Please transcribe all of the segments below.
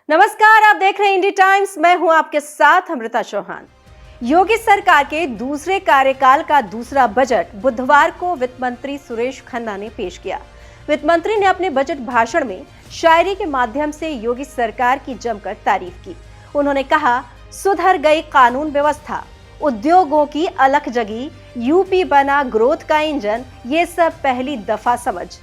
नमस्कार, आप देख रहे हैं इंडी टाइम्स। मैं हूं आपके साथ अमृता चौहान। योगी सरकार के दूसरे कार्यकाल का दूसरा बजट बुधवार को वित्त मंत्री सुरेश खन्ना ने पेश किया। वित्त मंत्री ने अपने बजट भाषण में शायरी के माध्यम से योगी सरकार की जमकर तारीफ की। उन्होंने कहा, सुधर गई कानून व्यवस्था, उद्योगों की अलख जगी, यूपी बना ग्रोथ का इंजन, ये सब पहली दफा समझ।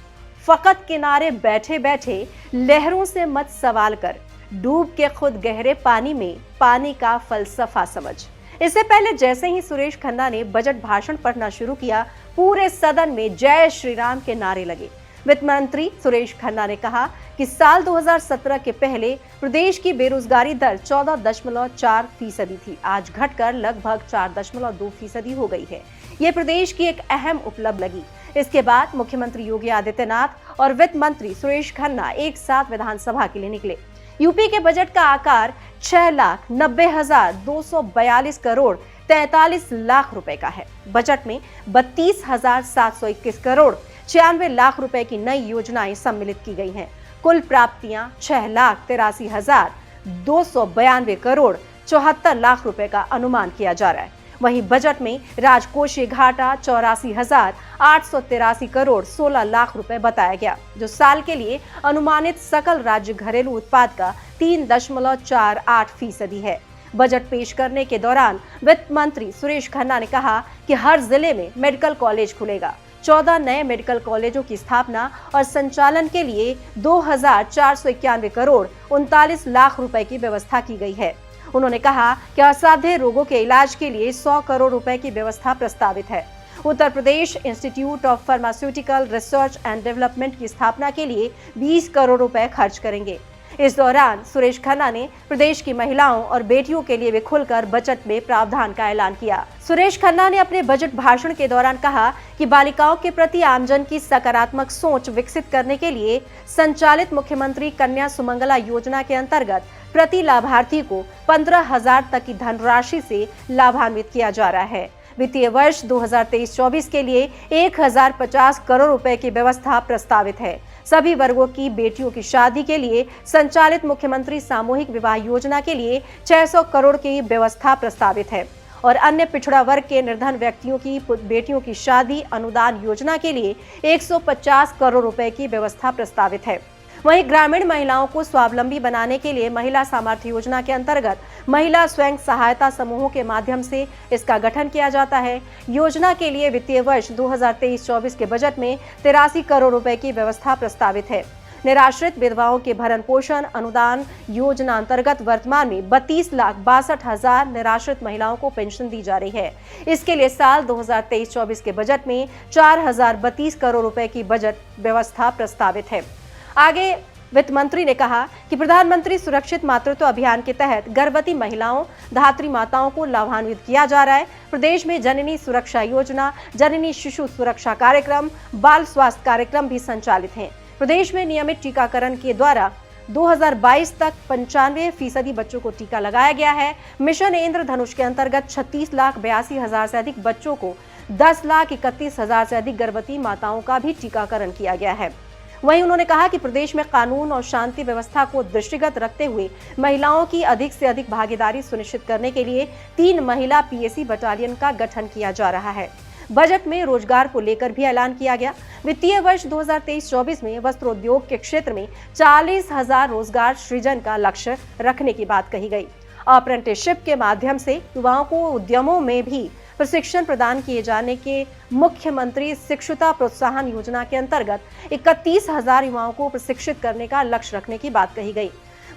फकत किनारे बैठे बैठे लहरों से मत सवाल कर, डूब के खुद गहरे पानी में पानी का फलसफा समझ। इससे पहले जैसे ही सुरेश खन्ना ने बजट भाषण पढ़ना शुरू किया, पूरे सदन में जय श्री राम के नारे लगे। वित्त मंत्री सुरेश खन्ना ने कहा कि साल 2017 के पहले प्रदेश की बेरोजगारी दर 14.4% थी, आज घटकर लगभग 4.2% हो गई है। ये प्रदेश की एक अहम उपलब्धि लगी। इसके बाद मुख्यमंत्री योगी आदित्यनाथ और वित्त मंत्री सुरेश खन्ना एक साथ विधानसभा के लिए निकले। यूपी के बजट का आकार 6,90,242 करोड़ 43 लाख रुपए का है। बजट में 32,721 करोड़ 96 लाख रुपए की नई योजनाएं सम्मिलित की गई हैं। कुल प्राप्तियां 6,83,292 करोड़ 74 लाख रुपए का अनुमान किया जा रहा है। वहीं बजट में राजकोषीय घाटा 84,883 करोड़ 16 लाख रुपए बताया गया, जो साल के लिए अनुमानित सकल राज्य घरेलू उत्पाद का 3.48% है। बजट पेश करने के दौरान वित्त मंत्री सुरेश खन्ना ने कहा कि हर जिले में मेडिकल कॉलेज खुलेगा। 14 नए मेडिकल कॉलेजों की स्थापना और संचालन के लिए 2,491 करोड़ 39 लाख रुपए की व्यवस्था की गई है। उन्होंने कहा कि असाध्य रोगों के इलाज के लिए 100 करोड़ रुपए की व्यवस्था प्रस्तावित है। Uttar Pradesh institute of pharmaceutical research and development की स्थापना के लिए 20 करोड़ रुपए खर्च करेंगे। इस दौरान सुरेश खन्ना ने प्रदेश की महिलाओं और बेटियों के लिए भी खुलकर बजट में प्रावधान का ऐलान किया। सुरेश खन्ना ने अपने बजट भाषण के दौरान कहा कि बालिकाओं के प्रति आमजन की सकारात्मक सोच विकसित करने के लिए संचालित मुख्यमंत्री कन्या सुमंगला योजना के अंतर्गत प्रति लाभार्थी को 15,000 तक की धनराशि से लाभान्वित किया जा रहा है। वित्तीय वर्ष 2023-24 के लिए 1,050 करोड़ रुपए की व्यवस्था प्रस्तावित है। सभी वर्गों की बेटियों की शादी के लिए संचालित मुख्यमंत्री सामूहिक विवाह योजना के लिए 600 करोड़ की व्यवस्था प्रस्तावित है और अन्य पिछड़ा वर्ग के निर्धन व्यक्तियों की बेटियों की शादी अनुदान योजना के लिए 150 करोड़ रुपए की व्यवस्था प्रस्तावित है। वहीं ग्रामीण महिलाओं को स्वावलंबी बनाने के लिए महिला सामर्थ्य योजना के अंतर्गत महिला स्वयं सहायता समूहों के माध्यम से इसका गठन किया जाता है। योजना के लिए वित्तीय वर्ष 2023-24 के बजट में 83 करोड़ रुपए की व्यवस्था प्रस्तावित है। निराश्रित विधवाओं के भरण पोषण अनुदान योजना अंतर्गत वर्तमान में 32,62,000 निराश्रित महिलाओं को पेंशन दी जा रही है। इसके लिए साल 2023-24 के बजट में 4,032 करोड़ रुपए की बजट व्यवस्था प्रस्तावित है। आगे वित्त मंत्री ने कहा कि प्रधानमंत्री सुरक्षित मातृत्व अभियान के तहत गर्भवती महिलाओं, धात्री माताओं को लाभान्वित किया जा रहा है। प्रदेश में जननी सुरक्षा योजना, जननी शिशु सुरक्षा कार्यक्रम, बाल स्वास्थ्य कार्यक्रम भी संचालित हैं। प्रदेश में नियमित टीकाकरण के द्वारा 2022 तक 95% बच्चों को टीका लगाया गया है। मिशन इंद्रधनुष के अंतर्गत 36,82,000 से अधिक बच्चों को 10,31,000 से अधिक गर्भवती माताओं का भी टीकाकरण किया गया है। वहीं उन्होंने कहा कि प्रदेश में कानून और शांति व्यवस्था को दृष्टिगत रखते हुए महिलाओं की अधिक से अधिक भागीदारी सुनिश्चित करने के लिए 3 महिला पीएसी बटालियन का गठन किया जा रहा है। बजट में रोजगार को लेकर भी ऐलान किया गया। वित्तीय वर्ष 2023-24 में वस्त्रोद्योग के क्षेत्र में 40,000 रोजगार सृजन का लक्ष्य रखने की बात कही गई। अप्रेंटिसशिप के माध्यम से युवाओं को उद्यमों में भी प्रशिक्षण प्रदान किए जाने के मुख्यमंत्री शिक्षुता प्रोत्साहन योजना के अंतर्गत 31,000 युवाओं को प्रशिक्षित करने का लक्ष्य रखने की बात कही गई।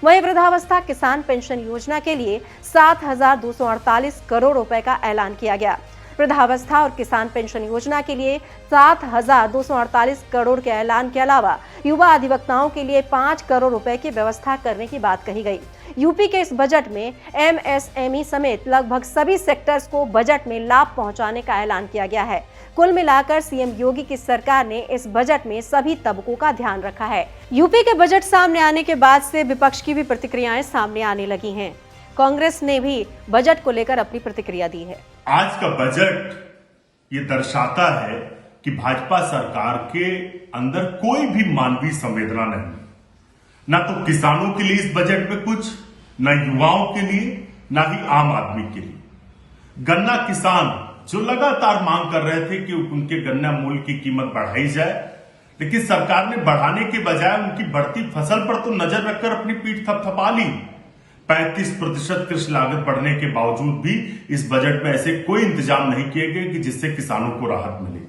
वहीं वृद्धावस्था किसान पेंशन योजना के लिए 7,248 करोड़ रुपए का ऐलान किया गया। वृद्धावस्था और किसान पेंशन योजना के लिए 7,248 करोड़ के ऐलान के अलावा युवा अधिवक्ताओं के लिए 5 करोड़ रुपए की व्यवस्था करने की बात कही गई। यूपी के इस बजट में एमएसएमई समेत लगभग सभी सेक्टर्स को बजट में लाभ पहुंचाने का ऐलान किया गया है। कुल मिलाकर सीएम योगी की सरकार ने इस बजट में सभी तबकों का ध्यान रखा है। यूपी के बजट सामने आने के बाद से विपक्ष की भी प्रतिक्रियाएं सामने आने लगी हैं। कांग्रेस ने भी बजट को लेकर अपनी प्रतिक्रिया दी है। आज का बजट ये दर्शाता है कि भाजपा सरकार के अंदर कोई भी मानवीय संवेदना नहीं। ना तो किसानों के लिए इस बजट में कुछ, ना युवाओं के लिए, ना ही आम आदमी के लिए। गन्ना किसान जो लगातार मांग कर रहे थे कि उनके गन्ना मूल्य की कीमत बढ़ाई जाए, लेकिन सरकार ने बढ़ाने के बजाय उनकी बढ़ती फसल पर तो नजर रखकर अपनी पीठ थपथपा ली। 35% कृषि लागत बढ़ने के बावजूद भी इस बजट में ऐसे कोई इंतजाम नहीं किए गए कि जिससे किसानों को राहत मिले।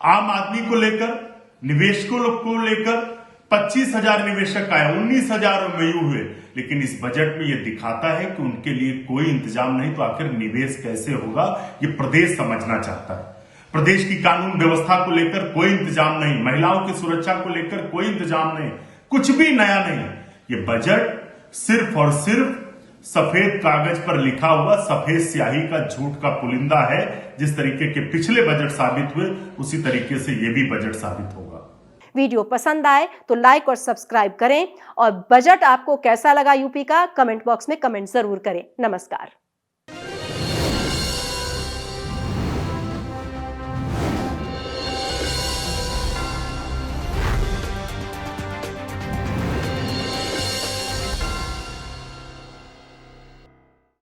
आम आदमी को लेकर, निवेशकों को लेकर 25,000 निवेशक आए, 19,000 एमओयू हुए, लेकिन इस बजट में यह दिखाता है कि उनके लिए कोई इंतजाम नहीं। तो आखिर निवेश कैसे होगा, ये प्रदेश समझना चाहता है। प्रदेश की कानून व्यवस्था को लेकर कोई इंतजाम नहीं, महिलाओं की सुरक्षा को लेकर कोई इंतजाम नहीं, कुछ भी नया नहीं। ये बजट सिर्फ और सिर्फ सफेद कागज पर लिखा हुआ सफेद स्याही का झूठ का पुलिंदा है। जिस तरीके के पिछले बजट साबित हुए, उसी तरीके से ये भी बजट साबित होगा। वीडियो पसंद आए तो लाइक और सब्सक्राइब करें और बजट आपको कैसा लगा यूपी का कमेंट बॉक्स में कमेंट जरूर करें। नमस्कार।